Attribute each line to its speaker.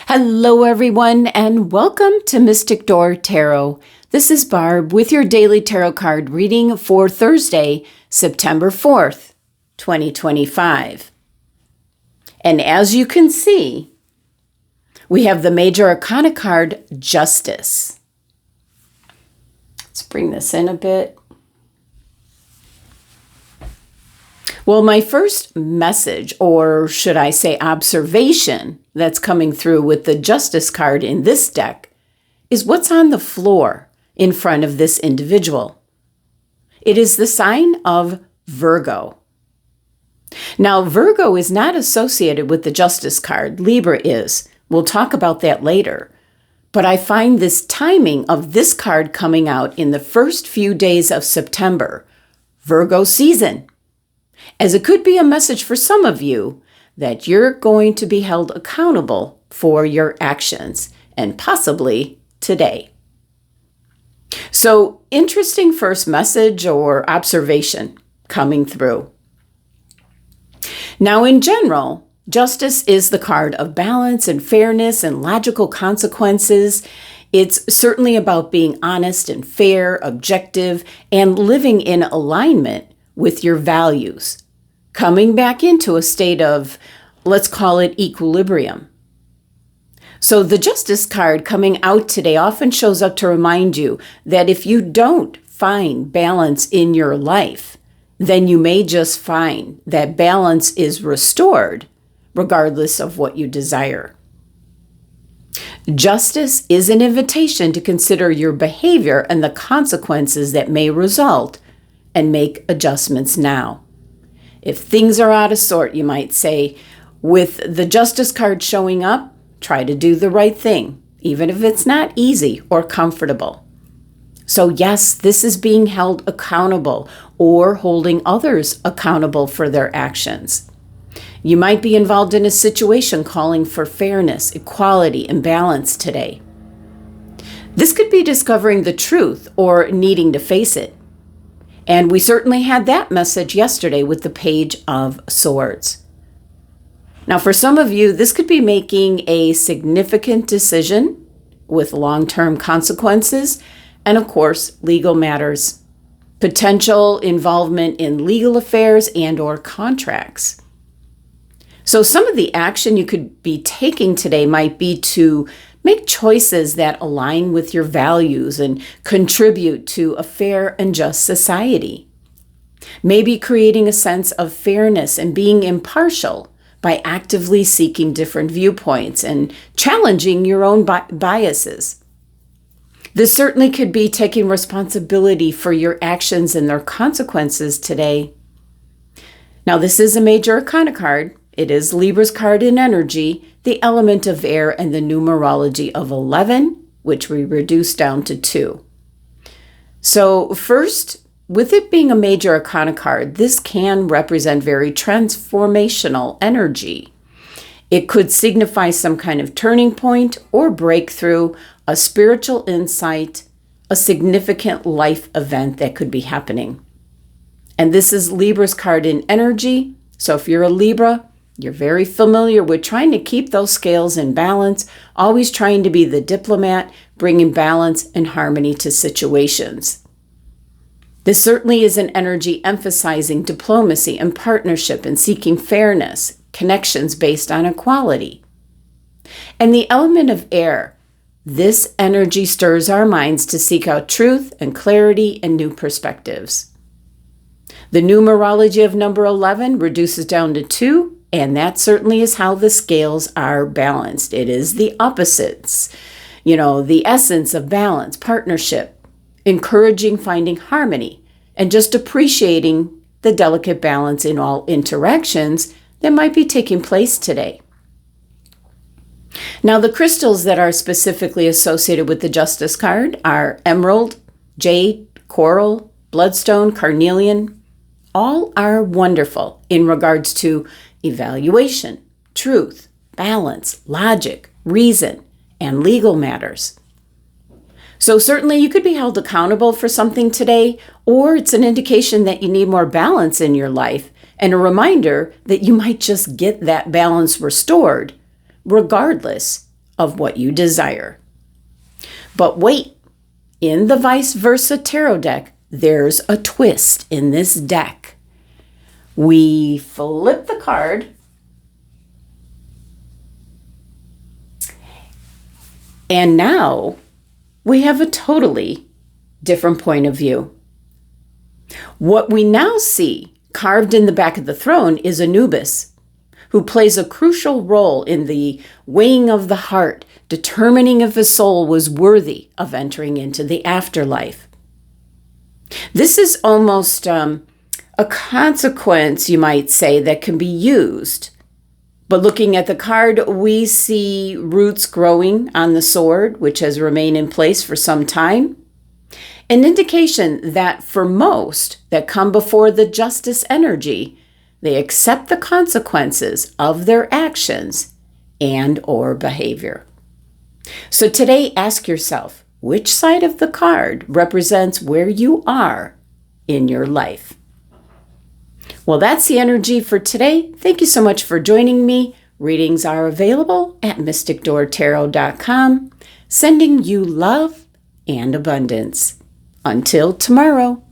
Speaker 1: Hello, everyone, and welcome to Mystic Door Tarot. This is Barb with your daily tarot card reading for Thursday, September 4th, 2025. And as you can see, we have the Major Arcana card, Justice. Let's bring this in a bit. Well, my first message, or should I say observation, that's coming through with the Justice card in this deck is what's on the floor in front of this individual. It is the sign of Virgo. Now, Virgo is not associated with the Justice card. Libra is. We'll talk about that later. But I find this timing of this card coming out in the first few days of September, Virgo season, as it could be a message for some of you that you're going to be held accountable for your actions, and possibly today. So, interesting first message or observation coming through. Now, in general, Justice is the card of balance and fairness and logical consequences. It's certainly about being honest and fair, objective, and living in alignment with your values, coming back into a state of, let's call it equilibrium. So the Justice card coming out today often shows up to remind you that if you don't find balance in your life, then you may just find that balance is restored regardless of what you desire. Justice is an invitation to consider your behavior and the consequences that may result and make adjustments now. If things are out of sort, you might say, with the Justice card showing up, try to do the right thing, even if it's not easy or comfortable. So yes, this is being held accountable or holding others accountable for their actions. You might be involved in a situation calling for fairness, equality, and balance today. This could be discovering the truth or needing to face it. And we certainly had that message yesterday with the Page of Swords. Now, for some of you, this could be making a significant decision with long-term consequences and, of course, legal matters, potential involvement in legal affairs and or contracts. So some of the action you could be taking today might be to make choices that align with your values and contribute to a fair and just society. Maybe creating a sense of fairness and being impartial by actively seeking different viewpoints and challenging your own biases. This certainly could be taking responsibility for your actions and their consequences today. Now, this is a Major Arcana card. It is Libra's card in energy, the element of air, and the numerology of 11, which we reduce down to 2. So first, with it being a Major Arcana card, this can represent very transformational energy. It could signify some kind of turning point or breakthrough, a spiritual insight, a significant life event that could be happening. And this is Libra's card in energy. So if you're a Libra, you're very familiar with trying to keep those scales in balance, always trying to be the diplomat, bringing balance and harmony to situations. This certainly is an energy emphasizing diplomacy and partnership and seeking fairness, connections based on equality. And the element of air, this energy stirs our minds to seek out truth and clarity and new perspectives. The numerology of number 11 reduces down to 2, and that certainly is how the scales are balanced. It is the opposites, the essence of balance, partnership, encouraging finding harmony, and just appreciating the delicate balance in all interactions that might be taking place today. Now, the crystals that are specifically associated with the Justice card are emerald, jade, coral, bloodstone, carnelian. All are wonderful in regards to evaluation, truth, balance, logic, reason, and legal matters. So certainly you could be held accountable for something today, or it's an indication that you need more balance in your life and a reminder that you might just get that balance restored regardless of what you desire. But wait, in the vice versa tarot deck, there's a twist in this deck. We flip the card, and now we have a totally different point of view. What we now see carved in the back of the throne is Anubis, who plays a crucial role in the weighing of the heart, determining if a soul was worthy of entering into the afterlife. This is almost a consequence, you might say, that can be used. But looking at the card, we see roots growing on the sword, which has remained in place for some time. An indication that for most that come before the justice energy, they accept the consequences of their actions and or behavior. So today, ask yourself, which side of the card represents where you are in your life? Well, that's the energy for today. Thank you so much for joining me. Readings are available at mysticdoortarot.com, sending you love and abundance. Until tomorrow.